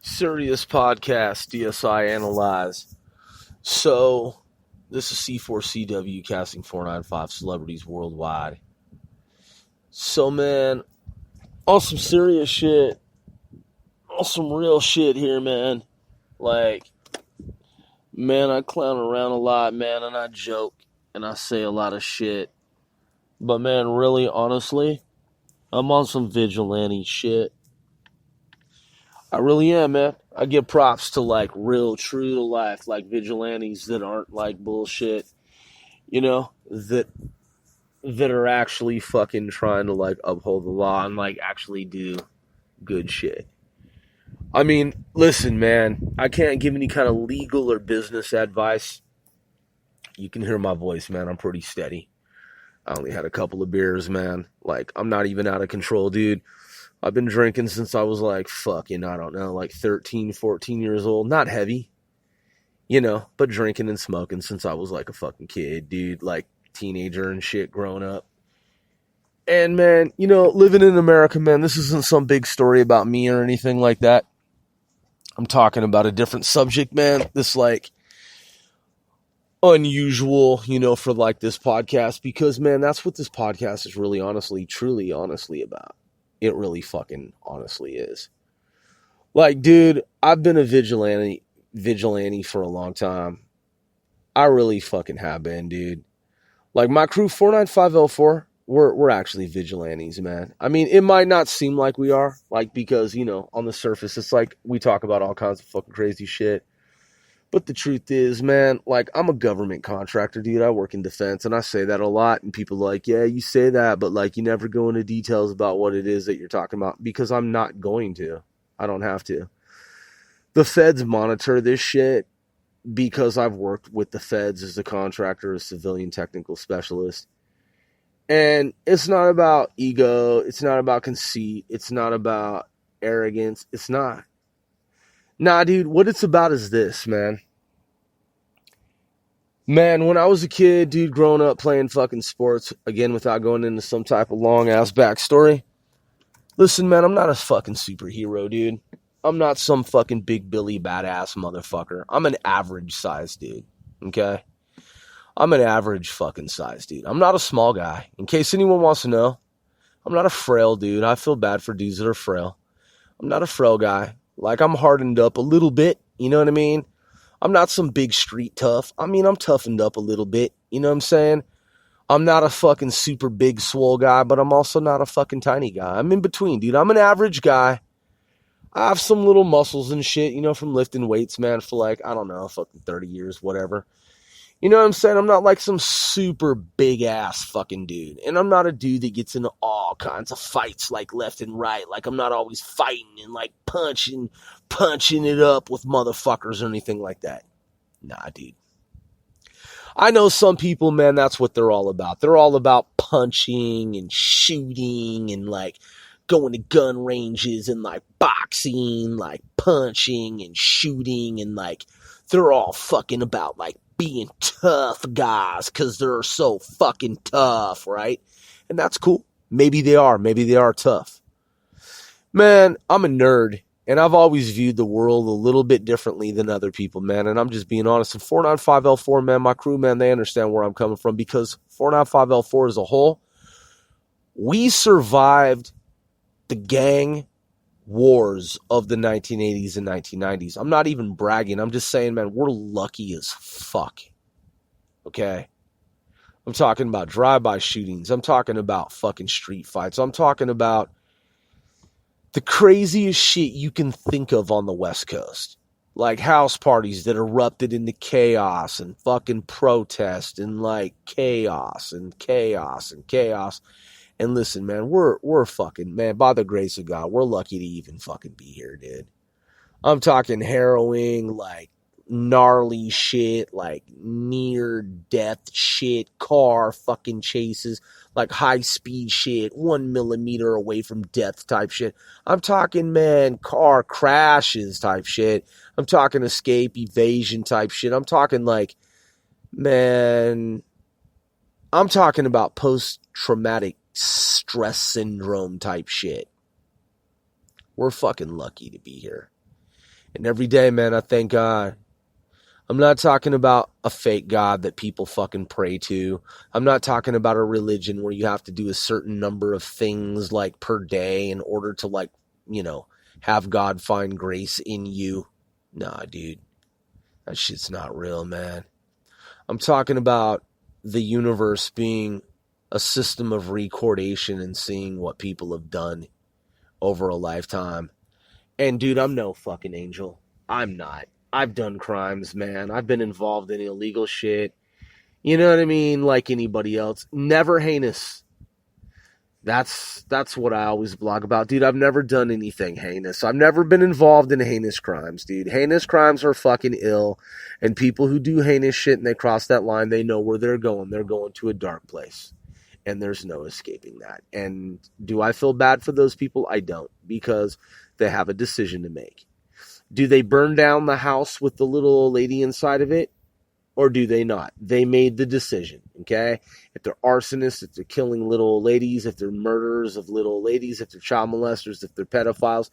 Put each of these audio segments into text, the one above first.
Serious podcast, DSI Analyze. So, this is C4CW casting 495 celebrities worldwide. So, man, on some serious shit, on some real shit here, man. Like, man, I clown around a lot, man, and I joke, and I say a lot of shit. But, man, really, honestly, I'm on some vigilante shit. I really am, man. I give props to, like, real, true to life, like, vigilantes that aren't, like, bullshit, you know, that are actually fucking trying to, like, uphold the law and, like, actually do good shit. I mean, listen, man, I can't give any kind of legal or business advice. You can hear my voice, man. I'm pretty steady. I only had a couple of beers, man. Like, I'm not even out of control, dude. I've been drinking since I was like, fucking, I don't know, like 13, 14 years old. Not heavy, you know, but drinking and smoking since I was like a fucking kid, dude, like teenager and shit growing up. And man, you know, living in America, man, this isn't some big story about me or anything like that. I'm talking about a different subject, man. This like unusual, you know, for like this podcast because, man, that's what this podcast is really honestly, truly, honestly about. It really fucking honestly is. Like, dude, I've been a vigilante for a long time. I really fucking have been, dude. Like, my crew, 495L4, we're actually vigilantes, man. I mean, it might not seem like we are, like, because, you know, on the surface, it's like we talk about all kinds of fucking crazy shit. But the truth is, man, like, I'm a government contractor, dude. I work in defense, and I say that a lot, and people are like, yeah, you say that, but, like, you never go into details about what it is that you're talking about, because I'm not going to. I don't have to. The feds monitor this shit because I've worked with the feds as a contractor, a civilian technical specialist. And it's not about ego. It's not about conceit. It's not about arrogance. It's not. Nah, dude, what it's about is this, man. Man, when I was a kid, dude, growing up playing fucking sports, again, without going into some type of long-ass backstory. Listen, man, I'm not a fucking superhero, dude. I'm not some fucking big Billy badass motherfucker. I'm an average size dude, okay? I'm an average fucking size dude. I'm not a small guy. In case anyone wants to know, I'm not a frail dude. I feel bad for dudes that are frail. I'm not a frail guy. Like, I'm hardened up a little bit, you know what I mean? I'm not some big street tough. I mean, I'm toughened up a little bit, you know what I'm saying? I'm not a fucking super big swole guy, but I'm also not a fucking tiny guy. I'm in between, dude. I'm an average guy. I have some little muscles and shit, you know, from lifting weights, man, for like, I don't know, fucking 30 years, whatever. You know what I'm saying? I'm not like some super big ass fucking dude. And I'm not a dude that gets into all kinds of fights like left and right. Like, I'm not always fighting and like punching it up with motherfuckers or anything like that. Nah, dude. I know some people, man, that's what they're all about. They're all about punching and shooting and like going to gun ranges and like boxing, like punching and shooting, and like they're all fucking about like being tough guys because they're so fucking tough, right? And that's cool. Maybe they are tough. Man, I'm a nerd, and I've always viewed the world a little bit differently than other people, man, and I'm just being honest. And 495L4, man, my crew, man, they understand where I'm coming from, because 495L4 as a whole, we survived the gang wars of the 1980s and 1990s. I'm not even bragging. I'm just saying, man, we're lucky as fuck. Okay? I'm talking about drive-by shootings. I'm talking about fucking street fights. I'm talking about the craziest shit you can think of on the West Coast. Like house parties that erupted into chaos and fucking protest and like chaos and chaos and chaos. And listen, man, we're fucking, man, by the grace of God, we're lucky to even fucking be here, dude. I'm talking harrowing, like gnarly shit, like near death shit, car fucking chases, like high speed shit, 1 millimeter away from death type shit. I'm talking, man, car crashes type shit. I'm talking escape evasion type shit. I'm talking like, man, I'm talking about post-traumatic stress syndrome type shit. We're fucking lucky to be here. And every day, man, I thank God. I'm not talking about a fake God that people fucking pray to. I'm not talking about a religion where you have to do a certain number of things like per day in order to like, have God find grace in you. Nah, dude. That shit's not real, man. I'm talking about the universe being a system of recordation and seeing what people have done over a lifetime. And dude, I'm no fucking angel. I'm not. I've done crimes, man. I've been involved in illegal shit. You know what I mean? Like anybody else. Never heinous. That's what I always blog about. Dude, I've never done anything heinous. I've never been involved in heinous crimes, dude. Heinous crimes are fucking ill. And people who do heinous shit and they cross that line, they know where they're going. They're going to a dark place. And there's no escaping that. And do I feel bad for those people? I don't. Because they have a decision to make. Do they burn down the house with the little old lady inside of it? Or do they not? They made the decision, okay? If they're arsonists, if they're killing little old ladies, if they're murderers of little old ladies, if they're child molesters, if they're pedophiles,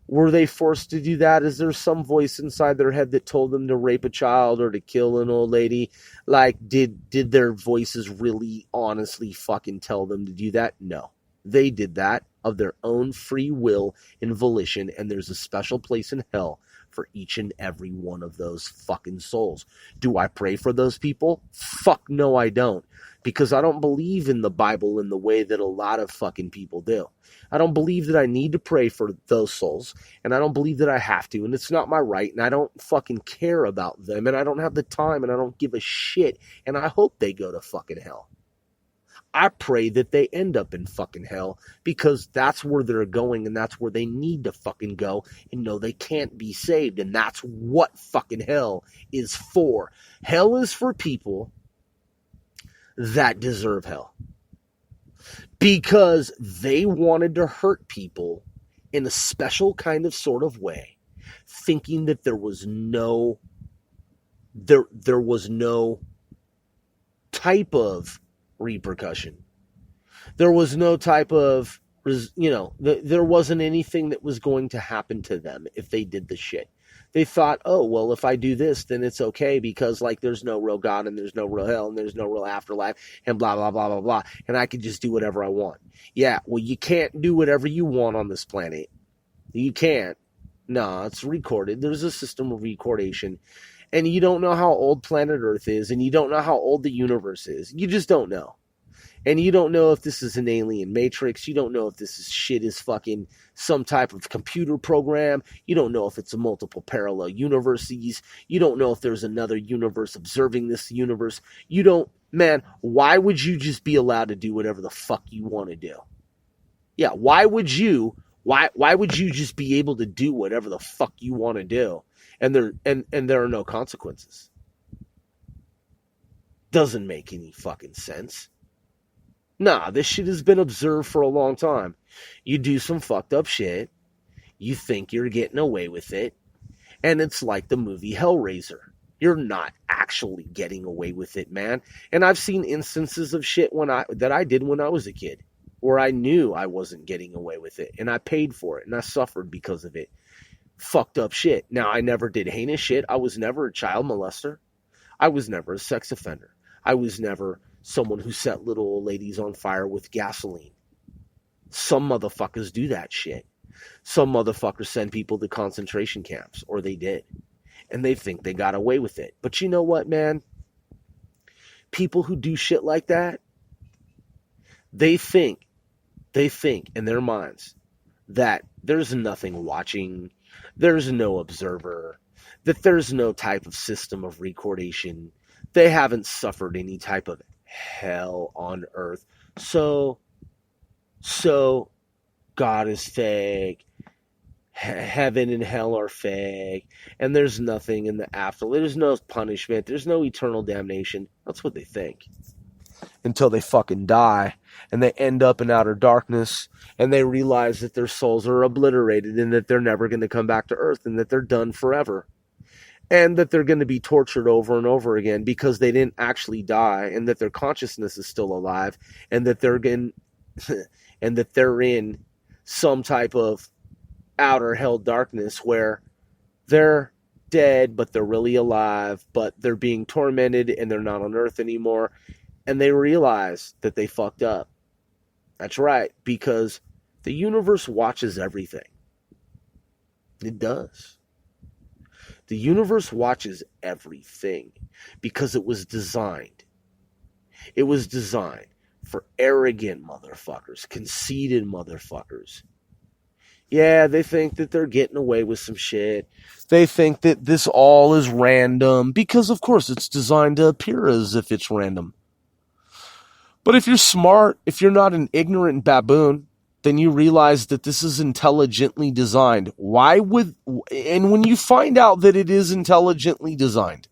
were they forced to do that? Is there some voice inside their head that told them to rape a child or to kill an old lady? Like, did their voices really honestly fucking tell them to do that? No. They did that of their own free will and volition, and there's a special place in hell for each and every one of those fucking souls. Do I pray for those people? Fuck no, I don't. Because I don't believe in the Bible in the way that a lot of fucking people do. I don't believe that I need to pray for those souls, and I don't believe that I have to, and it's not my right, and I don't fucking care about them, and I don't have the time, and I don't give a shit, and I hope they go to fucking hell. I pray that they end up in fucking hell because that's where they're going and that's where they need to fucking go and know they can't be saved. And that's what fucking hell is for. Hell is for people that deserve hell because they wanted to hurt people in a special kind of sort of way, thinking that there was no type of repercussion. There was no type of, there wasn't anything that was going to happen to them if they did the shit. They thought, oh, well, if I do this, then it's okay because, like, there's no real God and there's no real hell and there's no real afterlife and blah, blah, blah, blah, blah. And I can just do whatever I want. Yeah, well, you can't do whatever you want on this planet. You can't. No, it's recorded. There's a system of recordation. And you don't know how old planet Earth is, and you don't know how old the universe is. You just don't know. And you don't know if this is an alien matrix. You don't know if this shit is fucking some type of computer program. You don't know if it's a multiple parallel universes. You don't know if there's another universe observing this universe. You don't, man, why would you just be allowed to do whatever the fuck you want to do? Yeah, why would you just be able to do whatever the fuck you want to do? And there are no consequences. Doesn't make any fucking sense. Nah, this shit has been observed for a long time. You do some fucked up shit. You think you're getting away with it. And it's like the movie Hellraiser. You're not actually getting away with it, man. And I've seen instances of shit that I did when I was a kid, where I knew I wasn't getting away with it. And I paid for it. And I suffered because of it. Fucked up shit. Now, I never did heinous shit. I was never a child molester. I was never a sex offender. I was never someone who set little old ladies on fire with gasoline. Some motherfuckers do that shit. Some motherfuckers send people to concentration camps, or they did. And they think they got away with it. But you know what, man? People who do shit like that, they think in their minds that there's nothing watching, there's no observer, that there's no type of system of recordation. They haven't suffered any type of hell on earth. So God is fake. Heaven and hell are fake. And there's nothing in the afterlife. There's no punishment. There's no eternal damnation. That's what they think. Until they fucking die. And they end up in outer darkness. And they realize that their souls are obliterated. And that they're never going to come back to earth. And that they're done forever. And that they're going to be tortured over and over again because they didn't actually die, and that their consciousness is still alive, and that they're in some type of outer hell darkness where they're dead, but they're really alive, but they're being tormented and they're not on Earth anymore. And they realize that they fucked up. That's right, because the universe watches everything. It does. The universe watches everything because it was designed. It was designed for arrogant motherfuckers, conceited motherfuckers. Yeah, they think that they're getting away with some shit. They think that this all is random because, of course, it's designed to appear as if it's random. But if you're smart, if you're not an ignorant baboon, then you realize that this is intelligently designed. And when you find out that it is intelligently designed,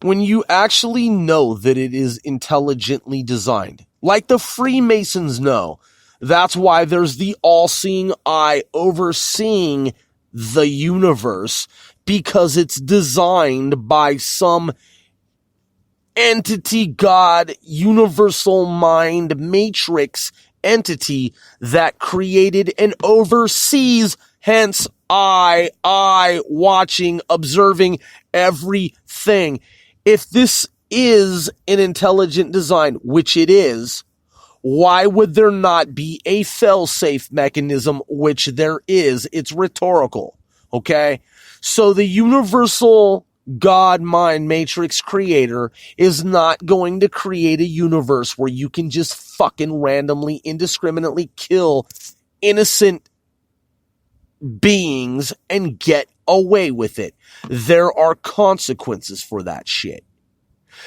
when you actually know that it is intelligently designed, like the Freemasons know, that's why there's the all-seeing eye overseeing the universe, because it's designed by some entity, God, universal mind, matrix entity that created and oversees, hence I watching, observing everything. If this is an intelligent design, which it is, why would there not be a fail-safe mechanism, which there is? It's rhetorical, okay? So the universal God mind matrix creator is not going to create a universe where you can just fucking randomly, indiscriminately kill innocent beings and get away with it. There are consequences for that shit.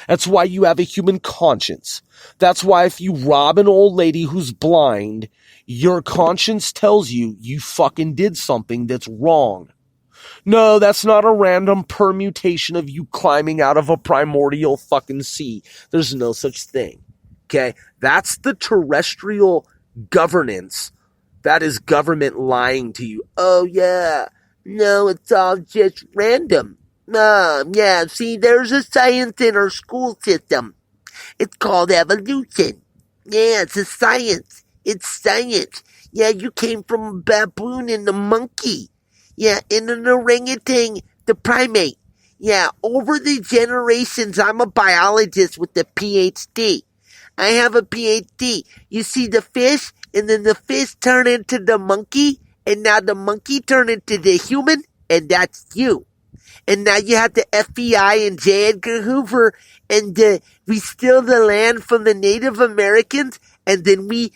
That's why you have a human conscience. That's why if you rob an old lady who's blind, your conscience tells you you fucking did something that's wrong. No, that's not a random permutation of you climbing out of a primordial fucking sea. There's no such thing. Okay? That's the terrestrial governance. That is government lying to you. Oh, yeah. No, it's all just random. Yeah, see, there's a science in our school system. It's called evolution. Yeah, it's a science. It's science. Yeah, you came from a baboon and a monkey. Yeah, and an orangutan, the primate. Yeah, over the generations, I'm a biologist with a PhD. I have a PhD. You see the fish, and then the fish turn into the monkey, and now the monkey turn into the human, and that's you. And now you have the FBI and J. Edgar Hoover, and we steal the land from the Native Americans, and then we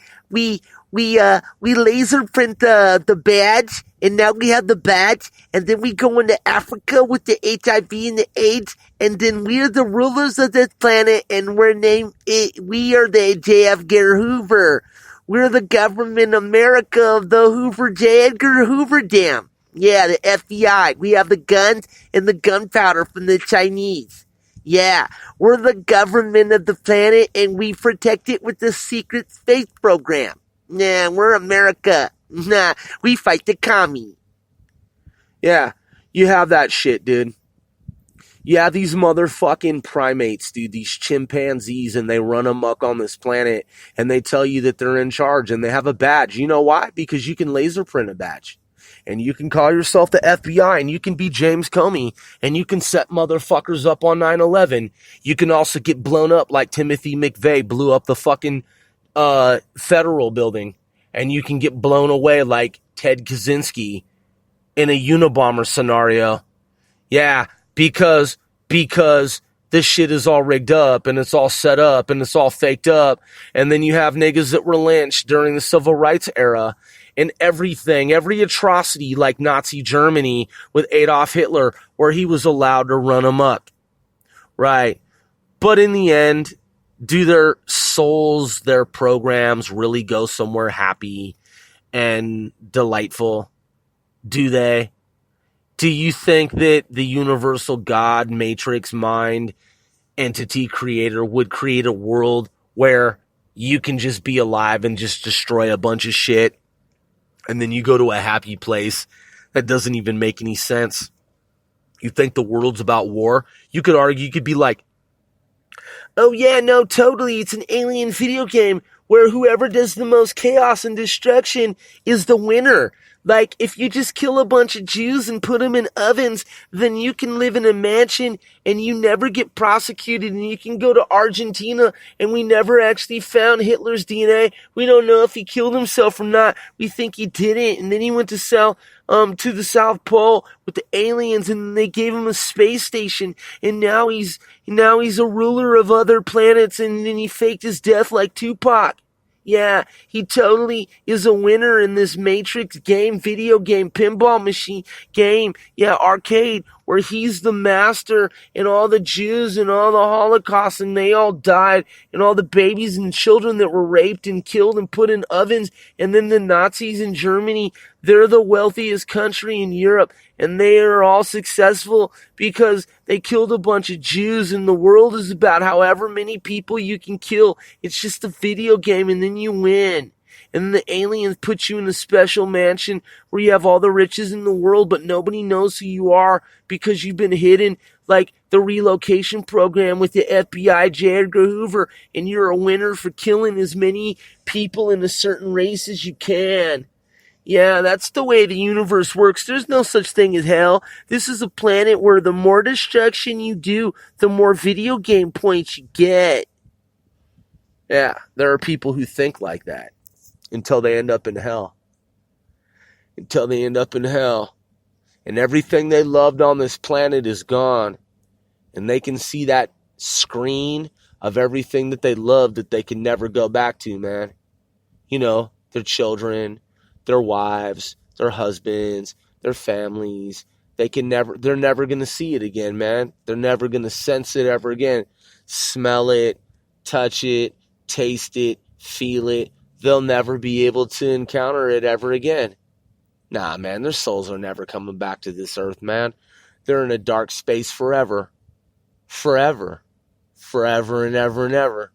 laser print the badge, and now we have the badge, and then we go into Africa with the HIV and the AIDS, and then we're the rulers of this planet, and we are the J. Edgar Hoover. We're the government America of the Hoover J. Edgar Hoover Dam. Yeah, the FBI. We have the guns and the gunpowder from the Chinese. Yeah, we're the government of the planet, and we protect it with the secret space program. Nah, we're America. Nah, we fight the commie. Yeah, you have that shit, dude. Yeah, these motherfucking primates, dude, these chimpanzees, and they run amok on this planet, and they tell you that they're in charge, and they have a badge. You know why? Because you can laser print a badge. And you can call yourself the FBI, and you can be James Comey, and you can set motherfuckers up on 9/11. You can also get blown up like Timothy McVeigh blew up the fucking federal building. And you can get blown away like Ted Kaczynski in a Unabomber scenario. Yeah, because this shit is all rigged up, and it's all set up, and it's all faked up. And then you have niggas that were lynched during the civil rights era. And everything, every atrocity like Nazi Germany with Adolf Hitler, where he was allowed to run amok. Right. But in the end, do their souls, their programs really go somewhere happy and delightful? Do they? Do you think that the universal God, matrix, mind, entity creator would create a world where you can just be alive and just destroy a bunch of shit? And then you go to a happy place that doesn't even make any sense. You think the world's about war? You could argue, you could be like, oh yeah, no, totally, it's an alien video game where whoever does the most chaos and destruction is the winner. Like, if you just kill a bunch of Jews and put them in ovens, then you can live in a mansion and you never get prosecuted, and you can go to Argentina, and we never actually found Hitler's DNA. We don't know if he killed himself or not. We think he didn't, and then he went to the South Pole with the aliens, and they gave him a space station, and now he's a ruler of other planets, and then he faked his death like Tupac. Yeah, he totally is a winner in this Matrix game, video game, pinball machine game, yeah, arcade, where he's the master, and all the Jews and all the Holocaust, and they all died, and all the babies and children that were raped and killed and put in ovens, and then the Nazis in Germany, they're the wealthiest country in Europe, and they are all successful because they killed a bunch of Jews, and the world is about however many people you can kill. It's just a video game, and then you win. And the aliens put you in a special mansion where you have all the riches in the world, but nobody knows who you are because you've been hidden, like the relocation program with the FBI, J. Edgar Hoover, and you're a winner for killing as many people in a certain race as you can. Yeah, that's the way the universe works. There's no such thing as hell. This is a planet where the more destruction you do, the more video game points you get. Yeah, there are people who think like that until they end up in hell. Until they end up in hell. And everything they loved on this planet is gone. And they can see that screen of everything that they loved that they can never go back to, man. You know, their children, their wives, their husbands, their families. They're never going to see it again, man. They're never going to sense it ever again. Smell it, touch it, taste it, feel it. They'll never be able to encounter it ever again. Nah, man, their souls are never coming back to this earth, man. They're in a dark space forever. Forever. Forever and ever and ever.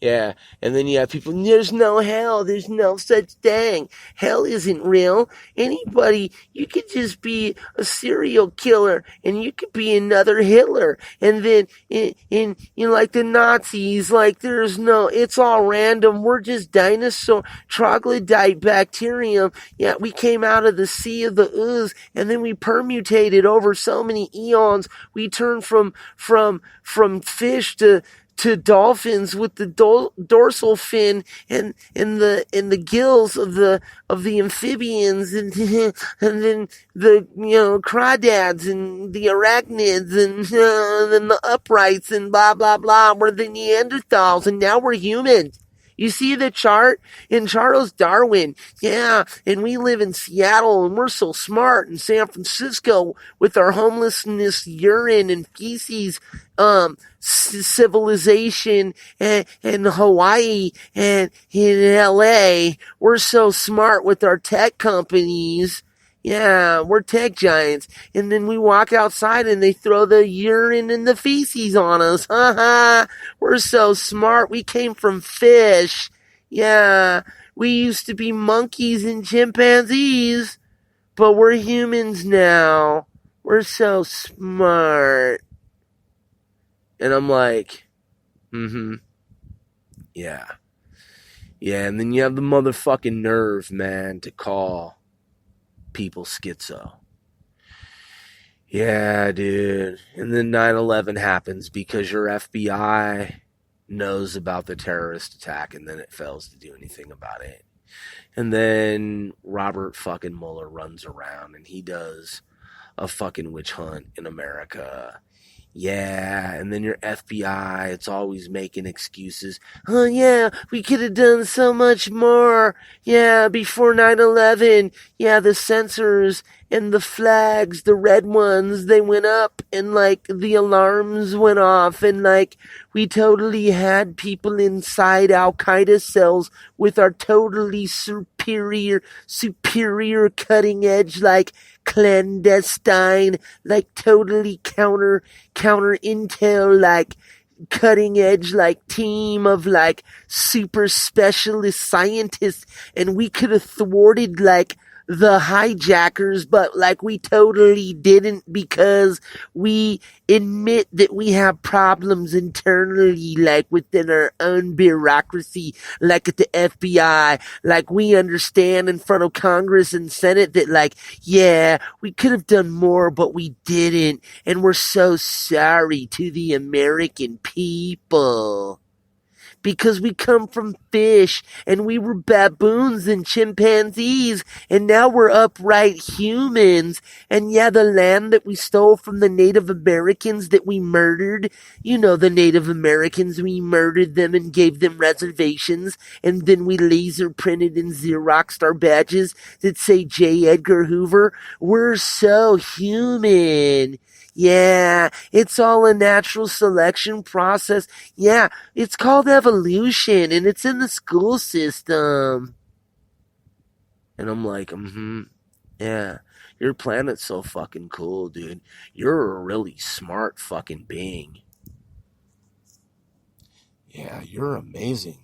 Yeah, and then you have people, there's no hell, there's no such thing. Hell isn't real. Anybody, you could just be a serial killer, and you could be another Hitler. And then, in like the Nazis, like it's all random. We're just dinosaur, troglodyte bacterium. Yeah, we came out of the sea of the ooze, and then we permutated over so many eons. We turned from fish to dolphins with the dorsal fin and the gills of the amphibians, and then the crawdads and the arachnids, and then the uprights, and blah blah blah. We're the Neanderthals, and now we're humans. You see the chart in Charles Darwin? Yeah, and we live in Seattle, and we're so smart, in San Francisco with our homelessness, urine, and feces, civilization, and Hawaii, and in LA. We're so smart with our tech companies. Yeah, we're tech giants. And then we walk outside and they throw the urine and the feces on us. We're so smart. We came from fish. Yeah, we used to be monkeys and chimpanzees, but we're humans now. We're so smart. And I'm like, yeah. Yeah, and then you have the motherfucking nerve, man, to call people schizo. Yeah, dude. And then 9/11 happens because your FBI knows about the terrorist attack, and then it fails to do anything about it. And then Robert fucking Mueller runs around and he does a fucking witch hunt in America. Yeah, and then your FBI, it's always making excuses. Oh yeah, we could have done so much more. Yeah, before 9/11. Yeah, the sensors and the flags, the red ones, they went up, and like the alarms went off, and like we totally had people inside Al-Qaeda cells with our totally superior cutting edge, like clandestine, like totally counter intel, like cutting edge, like team of like super specialist scientists, and we could have thwarted like the hijackers, but like we totally didn't because we admit that we have problems internally, like within our own bureaucracy, like at the FBI. Like we understand in front of Congress and Senate that like, yeah, we could have done more, but we didn't. And we're so sorry to the American people. Because we come from fish and we were baboons and chimpanzees and now we're upright humans. And yeah, the land that we stole from the Native Americans that we murdered, you know, the Native Americans, we murdered them and gave them reservations, and then we laser printed and Xeroxed our badges that say J. Edgar Hoover. We're so human. Yeah, it's all a natural selection process. Yeah, it's called evolution, and it's in the school system. And I'm like, yeah, your planet's so fucking cool, dude. You're a really smart fucking being. Yeah, you're amazing.